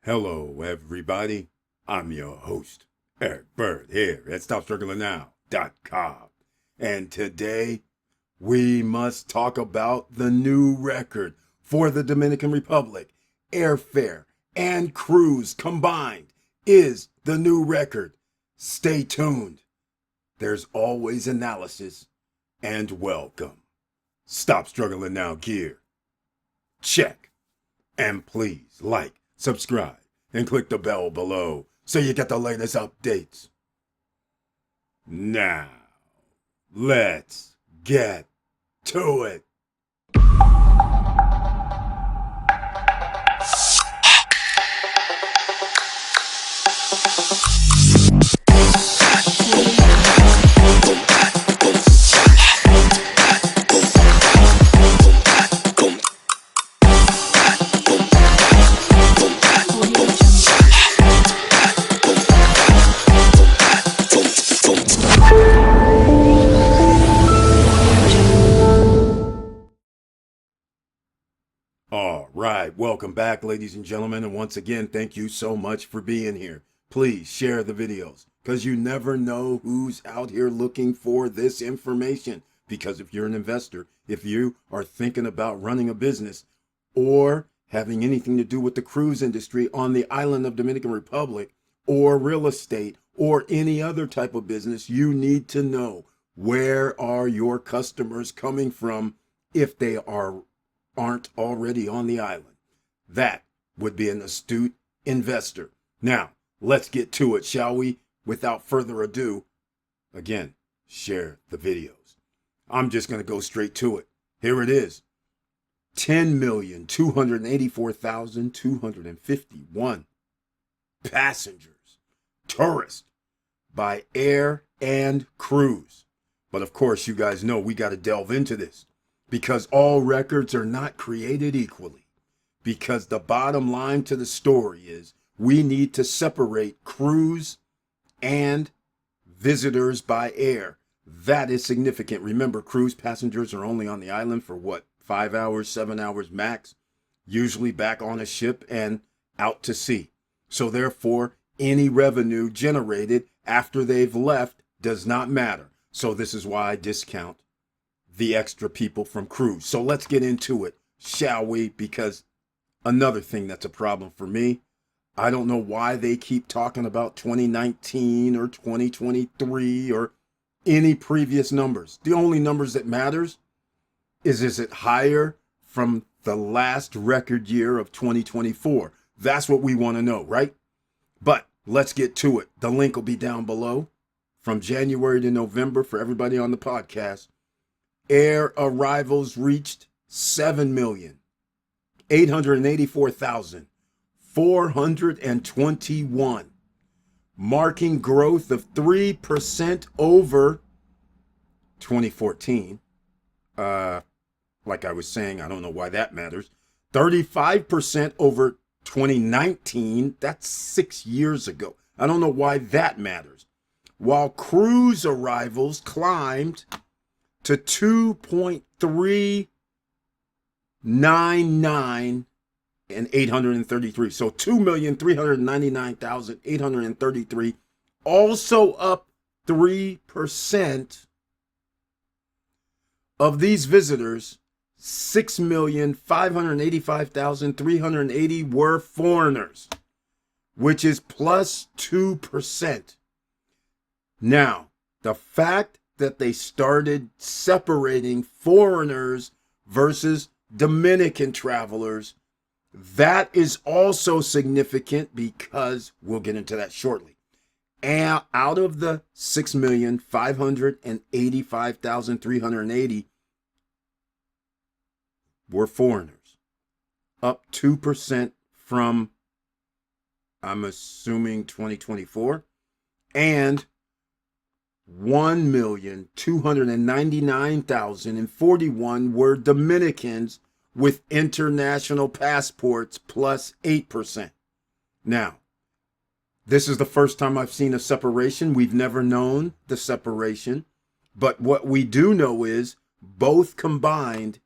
Hello, everybody. I'm your host, Eric Bird, here at StopStrugglingNow.com. And today, we must talk about the new record for the Dominican Republic. Airfare and cruise combined is the new record. Stay tuned. There's always analysis and welcome. Stop Struggling Now gear. Check. And please like, subscribe, and click the bell below so you get the latest updates. Now, let's get to it. All right, welcome back, ladies and gentlemen, and once again, thank you so much for being here. Please share the videos, because you never know who's out here looking for this information. Because if you're an investor, if you are thinking about running a business or having anything to do with the cruise industry on the island of Dominican Republic, or real estate, or any other type of business, you need to know where are your customers coming from if they aren't already on the island. That would be an astute investor. Now, let's get to it, shall we? Without further ado, again, share the videos. I'm just going to go straight to it. Here it is. 10,284,251 passengers, tourists, by air and cruise. But of course, you guys know we got to delve into this, because all records are not created equally. Because the bottom line to the story is we need to separate cruise and visitors by air. That is significant. Remember, cruise passengers are only on the island for what, 5 hours, 7 hours max, usually back on a ship and out to sea. So therefore, any revenue generated after they've left does not matter. So this is why I discount the extra people from cruise. So let's get into it, shall we? Because another thing that's a problem for me, I don't know why they keep talking about 2019 or 2023 or any previous numbers. The only numbers that matters is it higher from the last record year of 2024? That's what we want to know, right? But let's get to it. The link will be down below. From January to November, for everybody on the podcast, air arrivals reached 7,884,421, marking growth of 3% over 2014. Like I was saying, I don't know why that matters. 35% over 2019. That's 6 years ago. I don't know why that matters. While cruise arrivals climbed to 2.399 and 833. So 2,399,833, also up 3%. Of these visitors, 6,585,380 were foreigners, which is plus 2%. Now, the fact that they started separating foreigners versus Dominican travelers, that is also significant, because we'll get into that shortly. And out of the 6,585,380 were foreigners, up 2% from, I'm assuming, 2024, and 1,299,041 were Dominicans with international passports, plus 8%. Now, this is the first time I've seen a separation. We've never known the separation. But what we do know is both combined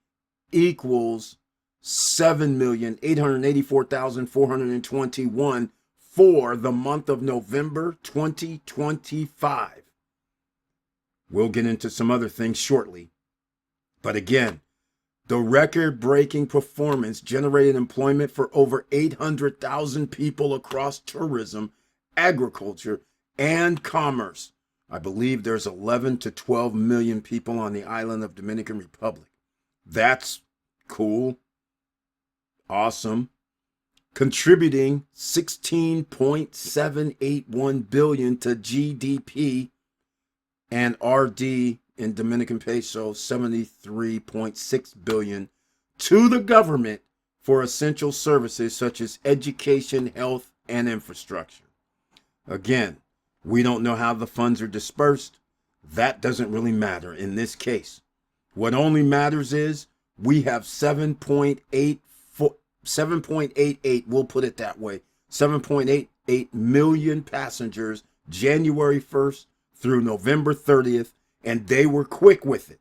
equals 7,884,421 for the month of November 2025. We'll get into some other things shortly. But again, the record-breaking performance generated employment for over 800,000 people across tourism, agriculture, and commerce. I believe there's 11 to 12 million people on the island of Dominican Republic. That's cool. Awesome. Contributing 16.781 billion to GDP and RD in Dominican peso 73.6 billion to the government for essential services such as education, health, and infrastructure. Again, we don't know how the funds are dispersed. That doesn't really matter in this case. What only matters is we have 7.88, we'll put it that way, 7.88 million passengers January 1st through November 30th, and they were quick with it.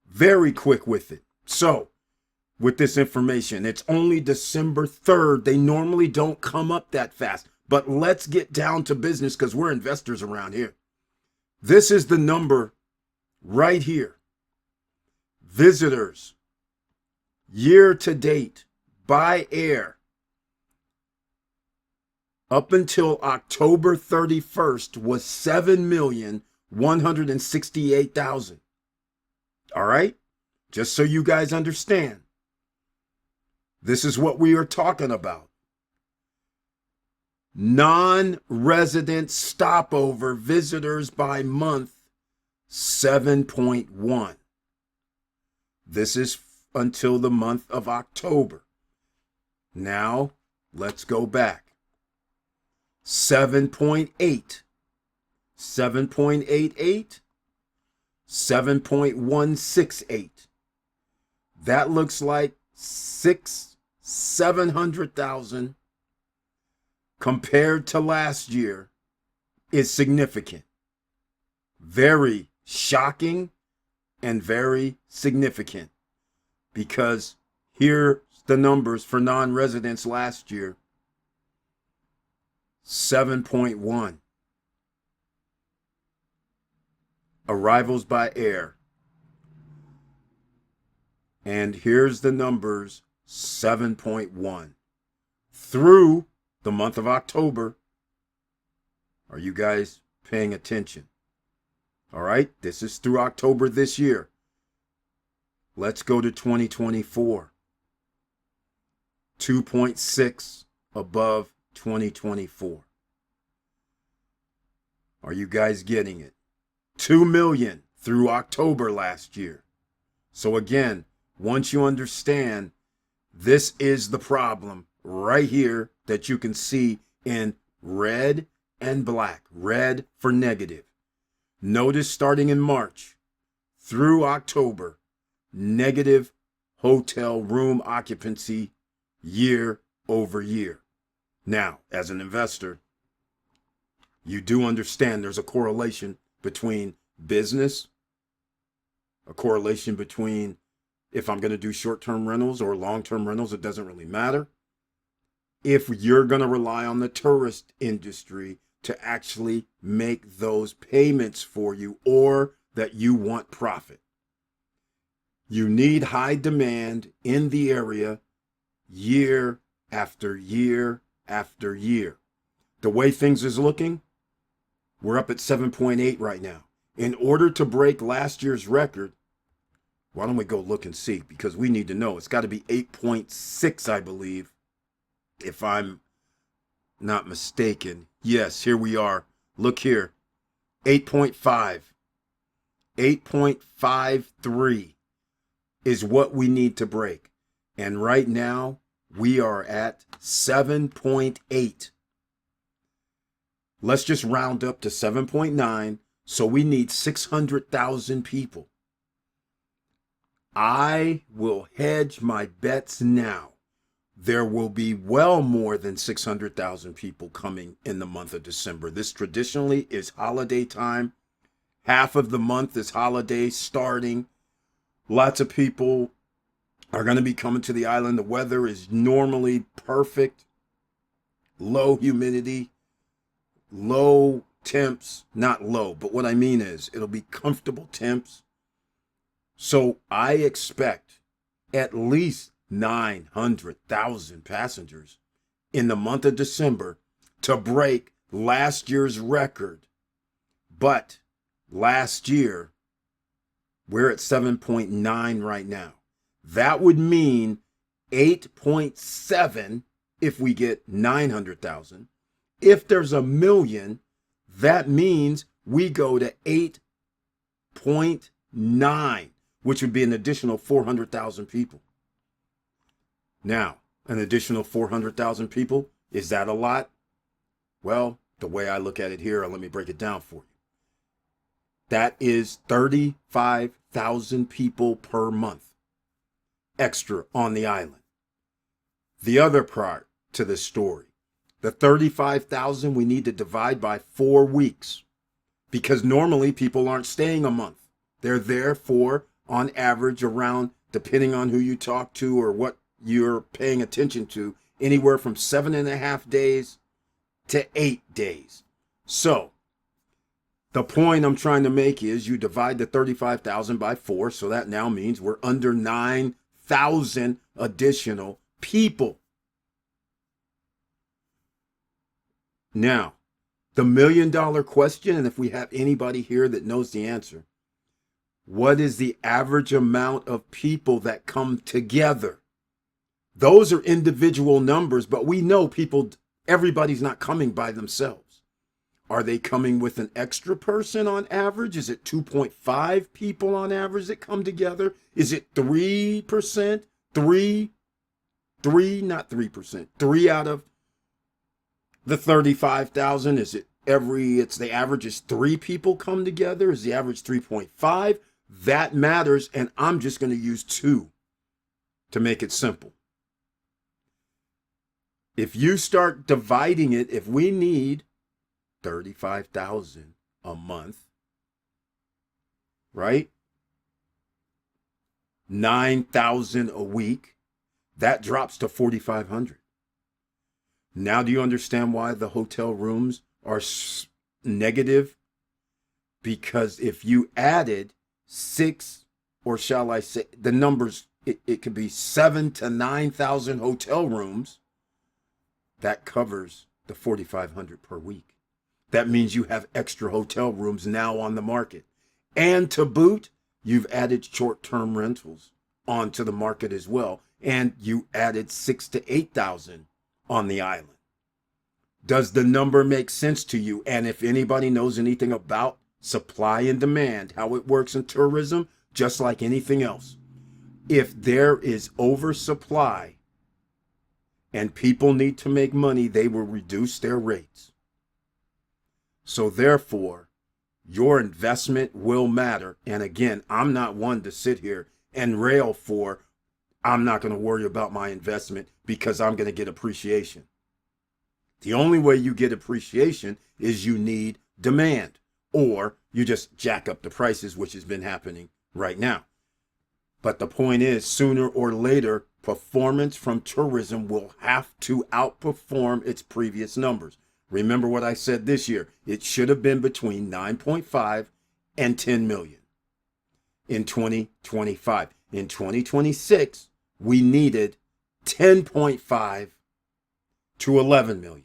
Very quick with it. So, with this information, it's only December 3rd. They normally don't come up that fast. But let's get down to business because we're investors around here. This is the number right here. Visitors, year to date, by air, up until October 31st was 7,168,000. All right? Just so you guys understand. This is what we are talking about. Non-resident stopover visitors by month, 7.1. This is until the month of October. Now, let's go back. 7.8, 7.88, 7.168. That looks like 700,000 compared to last year is significant. Very shocking and very significant because here's the numbers for non-residents last year. 7.1. Arrivals by air. And here's the numbers, 7.1. Through the month of October. Are you guys paying attention? All right, this is through October this year. Let's go to 2024. 2.6 above 2024. Are you guys getting it? 2 million through October last year. So again, once you understand, this is the problem right here that you can see in red and black. Red for negative. Notice starting in March through October, negative hotel room occupancy year over year. Now, as an investor, you do understand there's a correlation between business, a correlation between if I'm going to do short-term rentals or long-term rentals, it doesn't really matter. If you're going to rely on the tourist industry to actually make those payments for you or that you want profit. You need high demand in the area year after year after year. The way things is looking, we're up at 7.8 right now. In order to break last year's record, why don't we go look and see? Because we need to know. It's got to be 8.6, I believe, if I'm not mistaken. Yes, here we are. Look here. 8.5. 8.53 is what we need to break. And right now, we are at 7.8. Let's just round up to 7.9. So we need 600,000 people. I will hedge my bets now. There will be well more than 600,000 people coming in the month of December. This traditionally is holiday time. Half of the month is holiday starting. Lots of people are going to be coming to the island. The weather is normally perfect, low humidity, low temps, not low, but what I mean is it'll be comfortable temps. So I expect at least 900,000 passengers in the month of December to break last year's record. But last year, we're at 7.9 right now. That would mean 8.7 if we get 900,000. If there's a million, that means we go to 8.9, which would be an additional 400,000 people. Now, an additional 400,000 people, is that a lot? Well, the way I look at it here, let me break it down for you. That is 35,000 people per month extra on the island. The other part to this story, the 35,000 we need to divide by 4 weeks, because normally people aren't staying a month. They're there for, on average, around, depending on who you talk to or what you're paying attention to, anywhere from 7.5 days to 8 days. So the point I'm trying to make is you divide the 35,000 by 4, so that now means we're under 9,000 additional people. Now, the $1 million question, and if we have anybody here that knows the answer, what is the average amount of people that come together? Those are individual numbers, but we know everybody's not coming by themselves. Are they coming with an extra person on average? Is it 2.5 people on average that come together? Is it 3%? Not 3%. 3 out of the 35,000? Is it's the average is 3 people come together? Is the average 3.5? That matters, and I'm just going to use 2 to make it simple. If you start dividing it, if we need 35,000 a month, right? 9,000 a week, that drops to 4,500. Now, do you understand why the hotel rooms are negative? Because if you added 6, or shall I say, the numbers, it could be 7 to 9,000 hotel rooms, that covers the 4,500 per week. That means you have extra hotel rooms now on the market. And to boot, you've added short-term rentals onto the market as well. And you added 6,000 to 8,000 on the island. Does the number make sense to you? And if anybody knows anything about supply and demand, how it works in tourism, just like anything else, if there is oversupply and people need to make money, they will reduce their rates. So therefore, your investment will matter. And again, I'm not one to sit here and rail for, I'm not going to worry about my investment because I'm going to get appreciation. The only way you get appreciation is you need demand, or you just jack up the prices, which has been happening right now. But the point is, sooner or later, performance from tourism will have to outperform its previous numbers. Remember what I said this year. It should have been between 9.5 and 10 million in 2025. In 2026, we needed 10.5 to 11 million.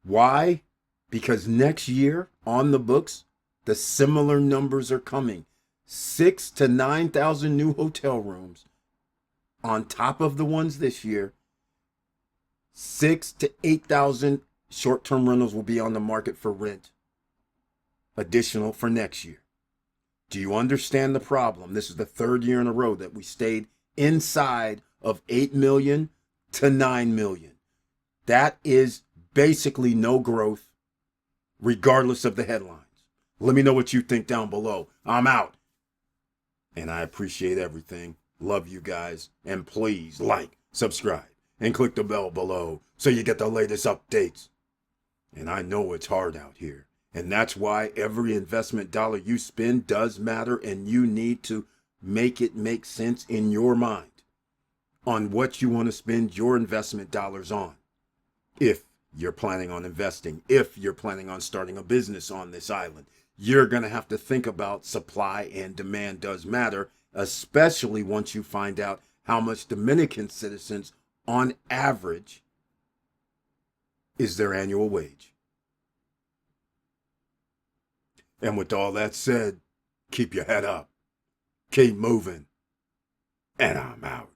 Why? Because next year on the books, the similar numbers are coming. 6,000 to 9,000 new hotel rooms on top of the ones this year. 6,000 to 8,000 short-term rentals will be on the market for rent, additional for next year. Do you understand the problem? This is the 3rd year in a row that we stayed inside of 8 million to 9 million. That is basically no growth, regardless of the headlines. Let me know what you think down below. I'm out. And I appreciate everything. Love you guys. And please like, subscribe, and click the bell below so you get the latest updates. And I know it's hard out here. And that's why every investment dollar you spend does matter, and you need to make it make sense in your mind on what you want to spend your investment dollars on. If you're planning on investing, if you're planning on starting a business on this island, you're going to have to think about supply and demand does matter, especially once you find out how much Dominican citizens on average is their annual wage. And with all that said, keep your head up, keep moving, and I'm out.